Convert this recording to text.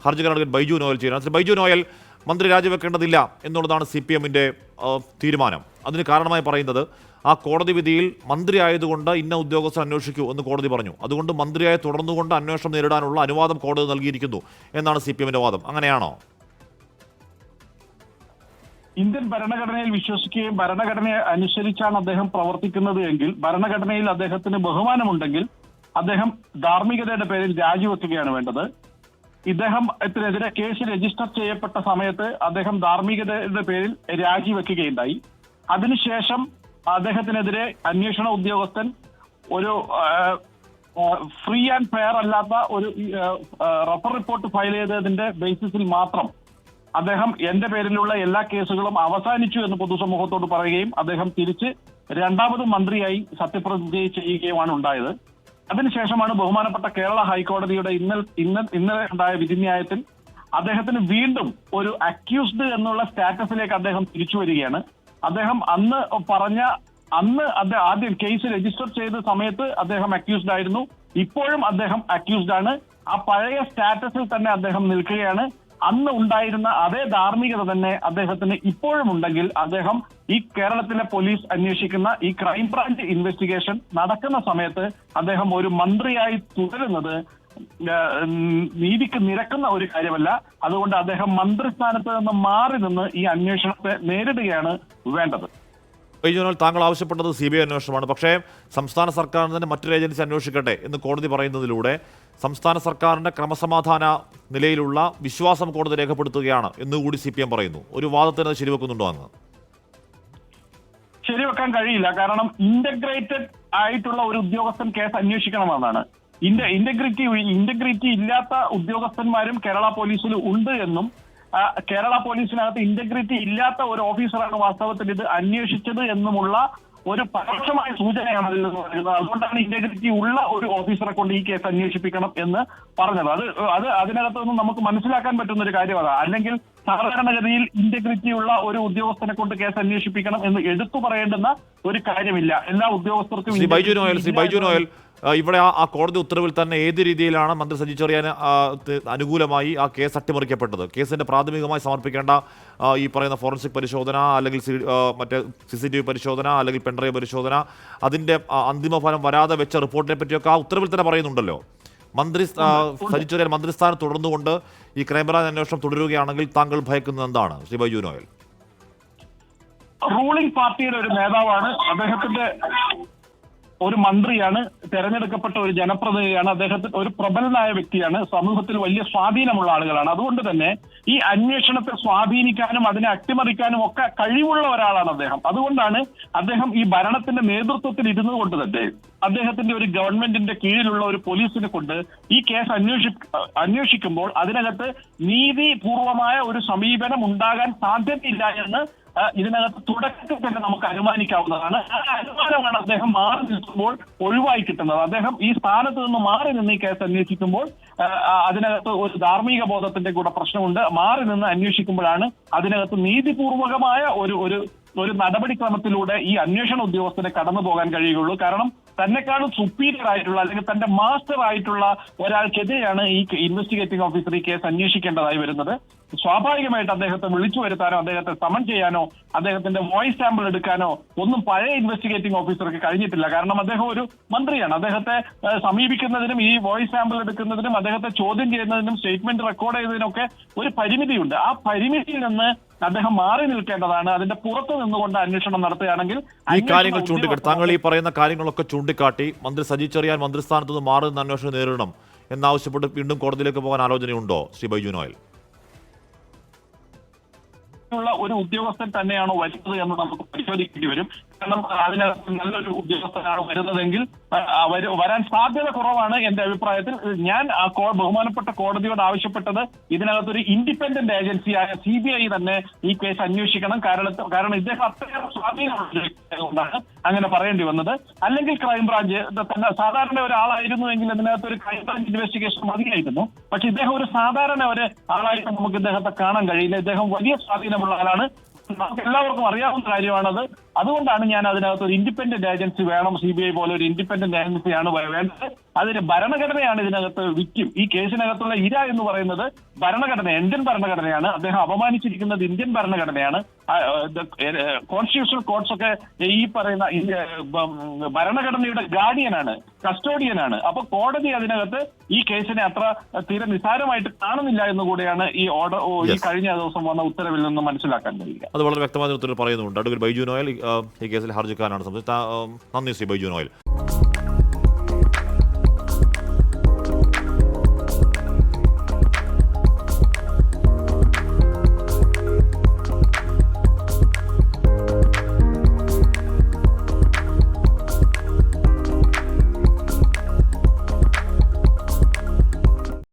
ഹർജിക്കാരൻ Baiju Noel ചെയ്യുന്നത്. Baiju Noel, മന്ത്രി രാജിവെക്കേണ്ടതില്ല എന്നുള്ളതാണ് CPM-ന്റെ തീരുമാനം. അതിന് കാരണമായി പറയുന്നത് ആ കോടതി വിധിയിൽ മന്ത്രി ആയതുകൊണ്ട് ഇന്ന ഉദ്യോഗസ്ഥർ അന്വേഷിക്കൂ എന്ന് കോടതി പറഞ്ഞു. അതുകൊണ്ട് മന്ത്രിയായി തുടർന്നുകൊണ്ട് അന്വേഷണം നേരിടാനുള്ള അനുവാദം കോടതി നൽകിയിരിക്കുന്നു എന്നാണ് CPM-ന്റെ വാദം. അങ്ങനെയാണോ? ഇന്ത്യൻ ഭരണഘടനയിൽ വിശ്വസിക്കുകയും ഭരണഘടനയെ അനുസരിച്ചാണ് അദ്ദേഹം പ്രവർത്തിക്കുന്നത് എങ്കിൽ, ഭരണഘടനയിൽ അദ്ദേഹത്തിന് ബഹുമാനമുണ്ടെങ്കിൽ അദ്ദേഹം ധാർമ്മികതയുടെ പേരിൽ രാജിവെക്കുകയാണ് വേണ്ടത്. ഇദ്ദേഹത്തിനെതിരെ കേസ് രജിസ്റ്റർ ചെയ്യപ്പെട്ട സമയത്ത് അദ്ദേഹം ധാർമ്മികതയുടെ പേരിൽ രാജിവെക്കുകയുണ്ടായി. അതിനുശേഷം അദ്ദേഹത്തിനെതിരെ അന്വേഷണ ഉദ്യോഗസ്ഥൻ ഒരു ഫ്രീ ആൻഡ് ഫെയർ അല്ലാത്ത ഒരു റഫർ റിപ്പോർട്ട് ഫയൽ ചെയ്തതിന്റെ ബേസിസിൽ മാത്രം അദ്ദേഹം എന്റെ പേരിലുള്ള എല്ലാ കേസുകളും അവസാനിച്ചു എന്ന് പൊതുസമൂഹത്തോട് പറയുകയും അദ്ദേഹം തിരിച്ച് രണ്ടാമത് മന്ത്രിയായി സത്യപ്രതിജ്ഞ ചെയ്യുകയുമാണ് ഉണ്ടായത്. അതിനുശേഷമാണ് ബഹുമാനപ്പെട്ട കേരള ഹൈക്കോടതിയുടെ ഇന്നലെ ഉണ്ടായ വിധിന്യായത്തിൽ അദ്ദേഹത്തിന് വീണ്ടും ഒരു അക്യൂസ്ഡ് എന്നുള്ള സ്റ്റാറ്റസിലേക്ക് അദ്ദേഹം തിരിച്ചു വരികയാണ്. അദ്ദേഹം ആദ്യം കേസ് രജിസ്റ്റർ ചെയ്ത സമയത്ത് അദ്ദേഹം അക്യൂസ്ഡ് ആയിരുന്നു. ഇപ്പോഴും അദ്ദേഹം അക്യൂസ്ഡ് ആണ്. ആ പഴയ സ്റ്റാറ്റസിൽ തന്നെ അദ്ദേഹം നിൽക്കുകയാണ്. അന്ന് ഉണ്ടായിരുന്ന അതേ ധാർമ്മികത തന്നെ അദ്ദേഹത്തിന് ഇപ്പോഴും ഉണ്ടെങ്കിൽ അദ്ദേഹം ഈ കേരളത്തിലെ പോലീസ് അന്വേഷിക്കുന്ന ഈ ക്രൈംബ്രാഞ്ച് ഇൻവെസ്റ്റിഗേഷൻ നടക്കുന്ന സമയത്ത് അദ്ദേഹം ഒരു മന്ത്രിയായി തുടരുന്നത് നീതിക്ക് നിരക്കുന്ന ഒരു കാര്യമല്ല. അതുകൊണ്ട് അദ്ദേഹം മന്ത്രിസ്ഥാനത്ത് നിന്ന് മാറി നിന്ന് ഈ അന്വേഷണത്തെ നേരിടുകയാണ് വേണ്ടത്. താങ്കൾ ആവശ്യപ്പെട്ടത് CBI അന്വേഷണമാണ്. പക്ഷേ സംസ്ഥാന സർക്കാരിന് തന്നെ മറ്റൊരു ഏജൻസി അന്വേഷിക്കട്ടെ എന്ന് കോടതി പറയുന്നതിലൂടെ സംസ്ഥാന സർക്കാരിന്റെ ക്രമസമാധാന നിലയിലുള്ള വിശ്വാസം കോടതി രേഖപ്പെടുത്തുകയാണ് എന്നുകൂടി CPM പറയുന്നു. ഒരു വാദത്തിന് ശരിവെക്കുന്നുണ്ടോ അങ്ങ്? ശരിവെക്കാൻ കഴിയില്ല. കാരണം ഇന്റഗ്രേറ്റഡ് ആയിട്ടുള്ള ഒരു ഉദ്യോഗസ്ഥൻ കേസ് അന്വേഷിക്കണമെന്നാണ്. ഇന്റഗ്രിറ്റി ഇല്ലാത്ത ഉദ്യോഗസ്ഥന്മാരും കേരള പോലീസിൽ ഉണ്ട് എന്നും കേരള പോലീസിനകത്ത് ഇന്റഗ്രിറ്റി ഇല്ലാത്ത ഒരു ഓഫീസറാണ് വാസ്തവത്തിൽ ഇത് അന്വേഷിച്ചത് എന്നുമുള്ള ഒരു പരോക്ഷമായ സൂചനയാണ് അതിൽ നിന്ന് പറയുന്നത്. അതുകൊണ്ടാണ് ഇന്റഗ്രിറ്റി ഉള്ള ഒരു ഓഫീസറെ കൊണ്ട് ഈ കേസ് അന്വേഷിപ്പിക്കണം എന്ന് പറഞ്ഞത്. അതിനകത്തൊന്നും നമുക്ക് മനസ്സിലാക്കാൻ പറ്റുന്ന ഒരു കാര്യം അതാണ്. അല്ലെങ്കിൽ സാധാരണഗതിയിൽ ഇന്റഗ്രിറ്റി ഉള്ള ഒരു ഉദ്യോഗസ്ഥനെ കൊണ്ട് കേസ് അന്വേഷിപ്പിക്കണം എന്ന് എടുത്തു പറയേണ്ടുന്ന ഒരു കാര്യമില്ല. എല്ലാ ഉദ്യോഗസ്ഥർക്കും ബൈജു നോയൽ ഇവിടെ ആ കോടതി ഉത്തരവിൽ തന്നെ ഏത് രീതിയിലാണ് മന്ത്രി സജി ചെറിയാൻ അനുകൂലമായി ആ കേസ് അട്ടിമറിക്കപ്പെട്ടത്? കേസിന്റെ പ്രാഥമികമായി സമർപ്പിക്കേണ്ട ഈ പറയുന്ന ഫോറൻസിക് പരിശോധന, അല്ലെങ്കിൽ മറ്റേ CCTV പരിശോധന, അല്ലെങ്കിൽ പെൻഡ്രൈവ് പരിശോധന, അതിന്റെ അന്തിമ ഫലം വരാതെ വെച്ച റിപ്പോർട്ടിനെ പറ്റിയൊക്കെ ആ ഉത്തരവിൽ തന്നെ പറയുന്നുണ്ടല്ലോ. മന്ത്രി സജി ചെറിയാൻ മന്ത്രിസ്ഥാനം തുടർന്നുകൊണ്ട് ഈ ക്രൈംബ്രാഞ്ച് അന്വേഷണം തുടരുകയാണെങ്കിൽ താങ്കൾ ഭയക്കുന്നത് എന്താണ് ശ്രീ ബൈജു നോയൽ? റൂളിംഗ് പാർട്ടിയുടെ ഒരു നേതാവാണ്, അദ്ദേഹത്തിന്റെ ഒരു മന്ത്രിയാണ്, തെരഞ്ഞെടുക്കപ്പെട്ട ഒരു ജനപ്രതിനിധിയാണ്, അദ്ദേഹത്തിന് ഒരു പ്രബലനായ വ്യക്തിയാണ്, സമൂഹത്തിൽ വലിയ സ്വാധീനമുള്ള ആളുകളാണ്. അതുകൊണ്ട് തന്നെ ഈ അന്വേഷണത്തെ സ്വാധീനിക്കാനും അതിനെ അട്ടിമറിക്കാനും ഒക്കെ കഴിവുള്ള ഒരാളാണ് അദ്ദേഹം. അതുകൊണ്ടാണ് അദ്ദേഹം ഈ ഭരണത്തിന്റെ നേതൃത്വത്തിൽ ഇരുന്നു കൊണ്ട് തന്നെ അദ്ദേഹത്തിന്റെ ഒരു ഗവൺമെന്റിന്റെ കീഴിലുള്ള ഒരു പോലീസിനെ കൊണ്ട് ഈ കേസ് അന്വേഷിക്കുമ്പോൾ അതിനകത്ത് നീതിപൂർവമായ ഒരു സമീപനം ഉണ്ടാകാൻ സാധ്യതയില്ല എന്ന് ഇതിനകത്ത് തുടക്കത്തിൽ തന്നെ നമുക്ക് അനുമാനിക്കാവുന്നതാണ്. ആ അനുമാനമാണ് അദ്ദേഹം മാറി നിൽക്കുമ്പോൾ ഒഴിവായി കിട്ടുന്നത്. അദ്ദേഹം ഈ സ്ഥാനത്ത് നിന്ന് മാറി നിന്ന് ഈ കേസ് അന്വേഷിക്കുമ്പോൾ അതിനകത്ത് ഒരു ധാർമ്മിക ബോധത്തിന്റെ കൂടെ പ്രശ്നമുണ്ട്. മാറി നിന്ന് അന്വേഷിക്കുമ്പോഴാണ് അതിനകത്ത് നീതിപൂർവകമായ ഒരു നടപടിക്രമത്തിലൂടെ ഈ അന്വേഷണ ഉദ്യോഗസ്ഥനെ കടന്നു പോകാൻ കഴിയുകയുള്ളൂ. കാരണം തന്നെക്കാളും സുപ്പീരിയർ ആയിട്ടുള്ള അല്ലെങ്കിൽ തന്റെ മാസ്റ്റർ ആയിട്ടുള്ള ഒരാൾക്കെതിരെയാണ് ഈ ഇൻവെസ്റ്റിഗേറ്റിംഗ് ഓഫീസർ ഈ കേസ് അന്വേഷിക്കേണ്ടതായി വരുന്നത്. സ്വാഭാവികമായിട്ട് അദ്ദേഹത്തെ വിളിച്ചു വരുത്താനോ അദ്ദേഹത്തെ സമൺ ചെയ്യാനോ അദ്ദേഹത്തിന്റെ വോയിസ് സാമ്പിൾ എടുക്കാനോ ഒന്നും പഴയ ഇൻവെസ്റ്റിഗേറ്റിംഗ് ഓഫീസർക്ക് കഴിഞ്ഞിട്ടില്ല. കാരണം അദ്ദേഹം ഒരു മന്ത്രിയാണ്. അദ്ദേഹത്തെ സമീപിക്കുന്നതിനും ഈ വോയിസ് സാമ്പിൾ എടുക്കുന്നതിനും അദ്ദേഹത്തെ ചോദ്യം ചെയ്യുന്നതിനും സ്റ്റേറ്റ്മെന്റ് റെക്കോർഡ് ചെയ്യുന്നതിനൊക്കെ ഒരു പരിമിതിയുണ്ട്. ആ പരിമിതിയിൽ നിന്ന് അദ്ദേഹം മാറി നിൽക്കേണ്ടതാണ്. അതിന്റെ പുറത്ത് നിന്നുകൊണ്ട് അന്വേഷണം നടത്തുകയാണെങ്കിൽ ഈ കാര്യങ്ങൾ ചൂണ്ടിക്കാട്ടി, താങ്കൾ ഈ പറയുന്ന കാര്യങ്ങളൊക്കെ ചൂണ്ടിക്കാട്ടി മന്ത്രി സജി ചെറിയാൻ മന്ത്രിസ്ഥാനത്ത് നിന്ന് മാറി നിന്ന് അന്വേഷണം നേരിടണം എന്നാവശ്യപ്പെട്ട് വീണ്ടും കോടതിയിലേക്ക് പോകാൻ ആലോചനയുണ്ടോ ശ്രീ ബൈജു നോയൽ? ഒരു ഉദ്യോഗസ്ഥൻ തന്നെയാണോ വരുന്നത് എന്ന് നമുക്ക് പരിശോധിക്കേണ്ടി വരും. കാരണം അതിനകത്ത് നല്ലൊരു ഉദ്യോഗസ്ഥനാണ് വരുന്നതെങ്കിൽ വരാൻ സാധ്യത കുറവാണ് എന്റെ അഭിപ്രായത്തിൽ. ഞാൻ ബഹുമാനപ്പെട്ട കോടതിയോട് ആവശ്യപ്പെട്ടത് ഇതിനകത്തൊരു ഇൻഡിപെൻഡന്റ് ഏജൻസിയായ CBI തന്നെ ഈ കേസ് അന്വേഷിക്കണം. കാരണം ഇദ്ദേഹം അത്രയേറെ സ്വാധീനമുള്ളതുകൊണ്ടാണ് അങ്ങനെ പറയേണ്ടി വന്നത്. അല്ലെങ്കിൽ ക്രൈംബ്രാഞ്ച് തന്നെ സാധാരണ ഒരാളായിരുന്നുവെങ്കിൽ അതിനകത്ത് ഒരു ക്രൈംബ്രാഞ്ച് ഇൻവെസ്റ്റിഗേഷൻ മതിയായിരുന്നു. പക്ഷെ ഇദ്ദേഹം ഒരു സാധാരണ ഒരു ആളായിട്ട് നമുക്ക് ഇദ്ദേഹത്തെ കാണാൻ കഴിയില്ല. ഇദ്ദേഹം വലിയ സ്വാധീനമുള്ള ആളാണ്. നമുക്ക് എല്ലാവർക്കും അറിയാവുന്ന കാര്യമാണത്. അതുകൊണ്ടാണ് ഞാൻ അതിനകത്ത് ഒരു ഇൻഡിപെൻഡന്റ് ഏജൻസി വേണം, CBI പോലെ ഒരു ഇൻഡിപെൻഡന്റ് ഏജൻസിയാണ് വേണ്ടത്. അതിന് ഭരണഘടനയാണ് ഇതിനകത്ത് വിക്ടിം. ഈ കേസിനകത്തുള്ള ഇര എന്ന് പറയുന്നത് ഭരണഘടന, ഇന്ത്യൻ ഭരണഘടനയാണ്. അദ്ദേഹം അപമാനിച്ചിരിക്കുന്നത് ഇന്ത്യൻ ഭരണഘടനയാണ്. കോൺസ്റ്റിറ്റ്യൂഷണൽ കോർട്സ് ഒക്കെ ഈ പറയുന്ന ഭരണഘടനയുടെ ഗാർഡിയനാണ്, കസ്റ്റോഡിയനാണ്. അപ്പൊ കോടതി അതിനകത്ത് ഈ കേസിനെ അത്ര തീരെ നിസ്സാരമായിട്ട് കാണുന്നില്ല എന്നുകൂടെയാണ് ഈ ഓർഡർ, ഈ കഴിഞ്ഞ ദിവസം വന്ന ഉത്തരവിൽ നിന്ന് മനസ്സിലാക്കാൻ കഴിയുക. അത് വളരെ വ്യക്തമായ ഉത്തരവ് പറയുന്നുണ്ട്. അഡ്വക്കേറ്റ് ബൈജു നോയൽ ഈ കേസിൽ ഹർജിക്കാരനാണ്. നന്ദി ശ്രീ ബൈജു നോയൽ.